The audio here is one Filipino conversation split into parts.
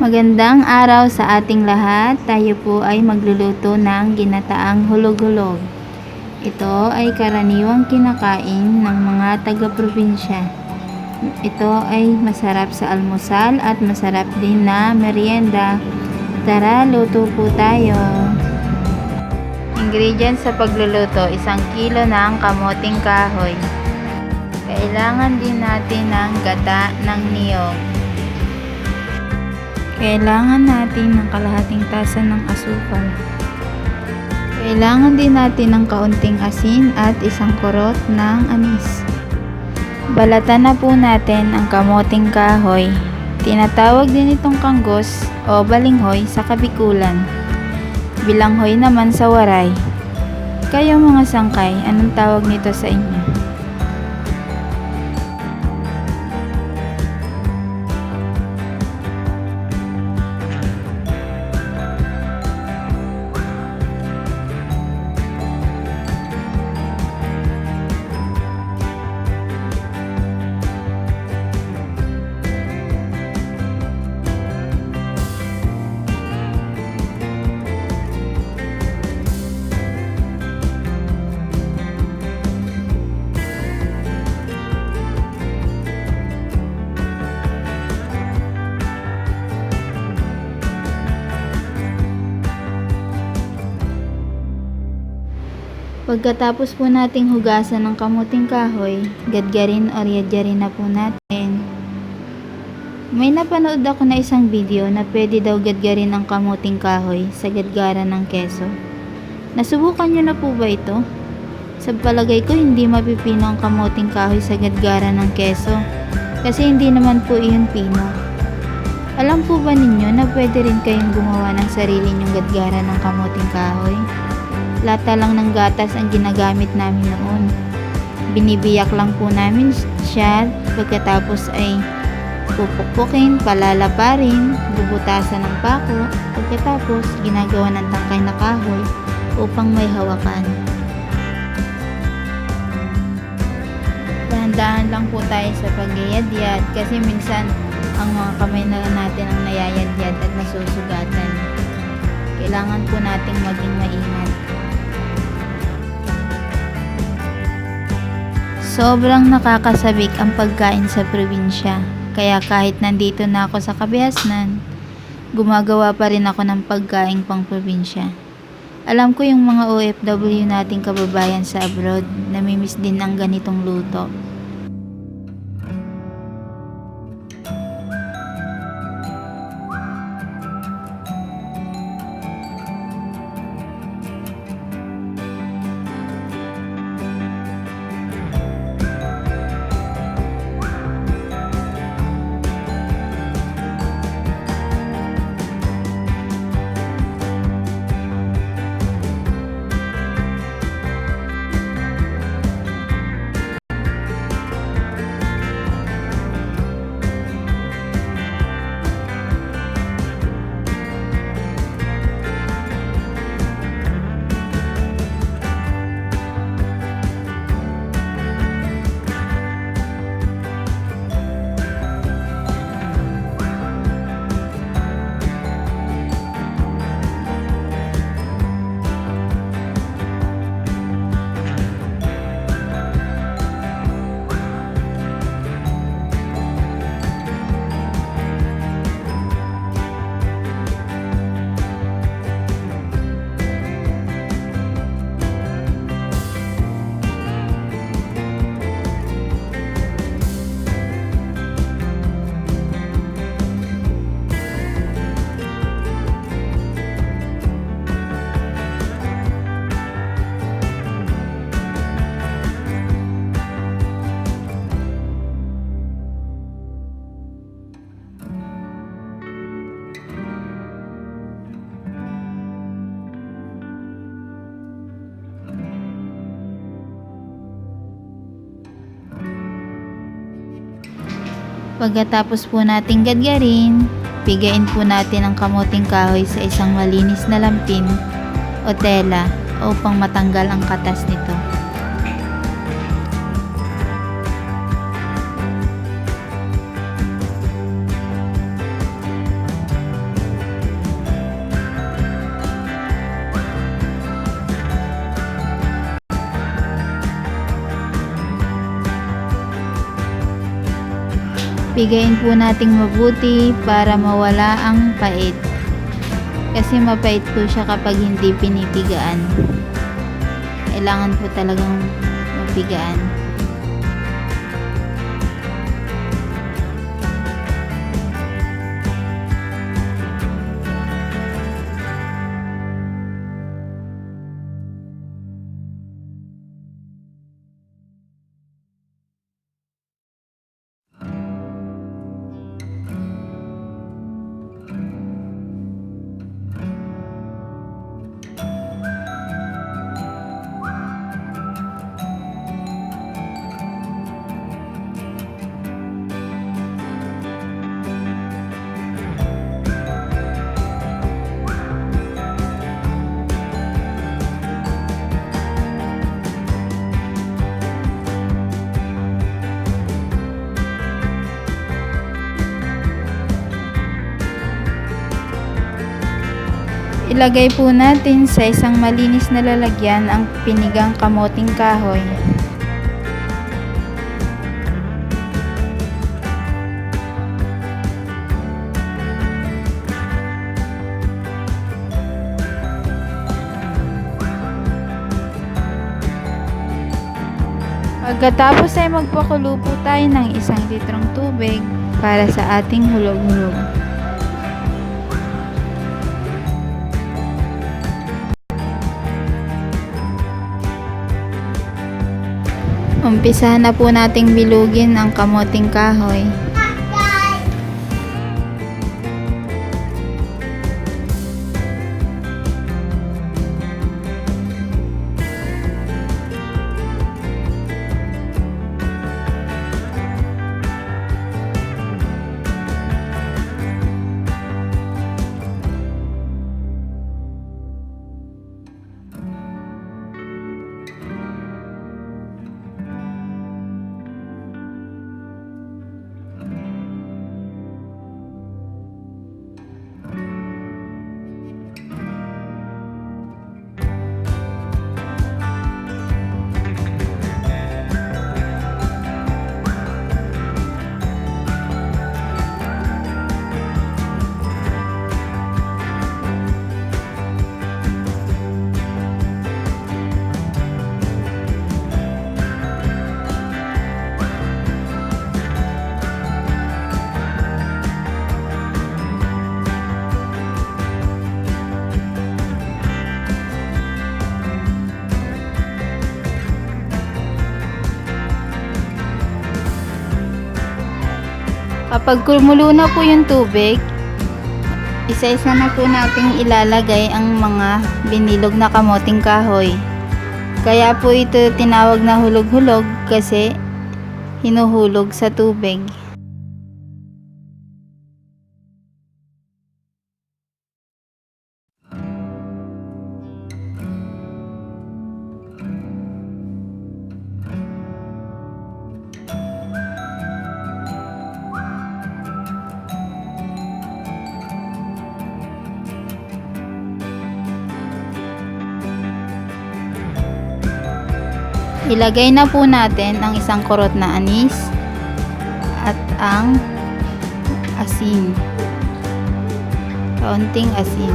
Magandang araw sa ating lahat. Tayo po ay magluluto ng ginataang hulog-hulog. Ito ay karaniwang kinakain ng mga taga-probinsya. Ito ay masarap sa almusal at masarap din na merienda. Tara, luto po tayo. Ingredients sa pagluluto: 1 kilo ng kamoting kahoy. Kailangan din natin ng gata ng niyog. Kailangan natin ng kalahating tasa ng asukal. Kailangan din natin ng kaunting asin at 1 kurot ng anis. Balatan na po natin ang kamoting kahoy. Tinatawag din itong kanggos o balinghoy sa Kabikulan. Bilanghoy naman sa Waray. Kayo mga sangkay, anong tawag nito sa inyo? Pagkatapos po nating hugasan ng kamuting kahoy, gadgarin o yadyarin na po natin. May napanood ako na isang video na pwede daw gadgarin ang kamuting kahoy sa gadgaran ng keso. Nasubukan nyo na po ba ito? Sa palagay ko, hindi mapipino ang kamuting kahoy sa gadgaran ng keso kasi hindi naman po iyon pino. Alam po ba ninyo na pwede rin kayong gumawa ng sarili nyong gadgaran ng kamuting kahoy? Lata lang ng gatas ang ginagamit namin noon. Binibiyak lang po namin siya, pagkatapos ay pupukpukin, palalaparin, bubutasan ng pako, pagkatapos ginagawa ng tangkay na kahoy upang may hawakan. Dahan-dahan lang po tayo sa pagyayadyad kasi minsan ang mga kamay na natin ang nayayadyad at nasusugatan. Kailangan po nating maging maingat. Sobrang nakakasabik ang pagkain sa probinsya, kaya kahit nandito na ako sa Kabiasnan, gumagawa pa rin ako ng pagkain pang probinsya. Alam ko yung mga OFW nating kababayan sa abroad, namimiss din ang ganitong luto. Pagkatapos po nating gadgarin, pigain po natin ang kamuting kahoy sa isang malinis na lampin o tela upang matanggal ang katas nito. Pigain po nating mabuti para mawala ang pait. Kasi mapait po siya kapag hindi pinipigaan. Kailangan po talagang mapigaan. Ilagay po natin sa isang malinis na lalagyan ang pinigang kamoting kahoy. Pagkatapos ay magpakulo po tayo ng 1 litrong tubig para sa ating hulog-hulog. Umpisahan na po nating bilugin ang kamoting kahoy. Kapag kumulo na po yung tubig, isa-isa na po nating ilalagay ang mga binilog na kamoting kahoy. Kaya po ito tinawag na hulog-hulog kasi hinuhulog sa tubig. Ilagay na po natin ang 1 kurot na anis at ang asin. Kaunting asin.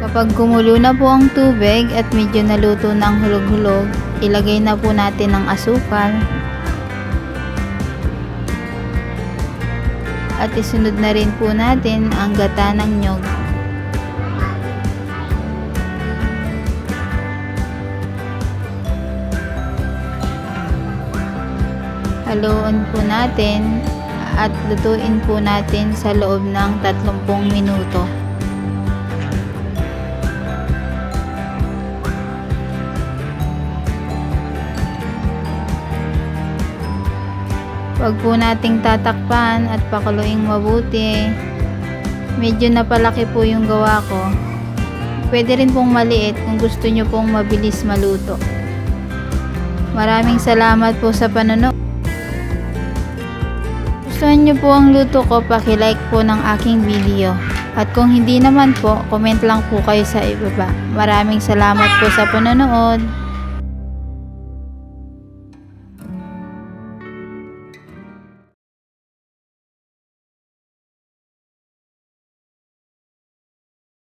Kapag kumulo na po ang tubig at medyo naluto ng hulog-hulog, ilagay na po natin ang asukal. At isunod na rin po natin ang gata ng nyog. Haluin po natin at lutuin po natin sa loob ng 30 minuto. Huwag po nating tatakpan at pakuluing mabuti. Medyo napalaki po yung gawa ko. Pwede rin pong maliit kung gusto nyo pong mabilis maluto. Maraming salamat po sa panonood. Gustuhan nyo po ang luto ko, paki-like po ng aking video. At kung hindi naman po, comment lang po kayo sa ibaba. Maraming salamat po sa panonood.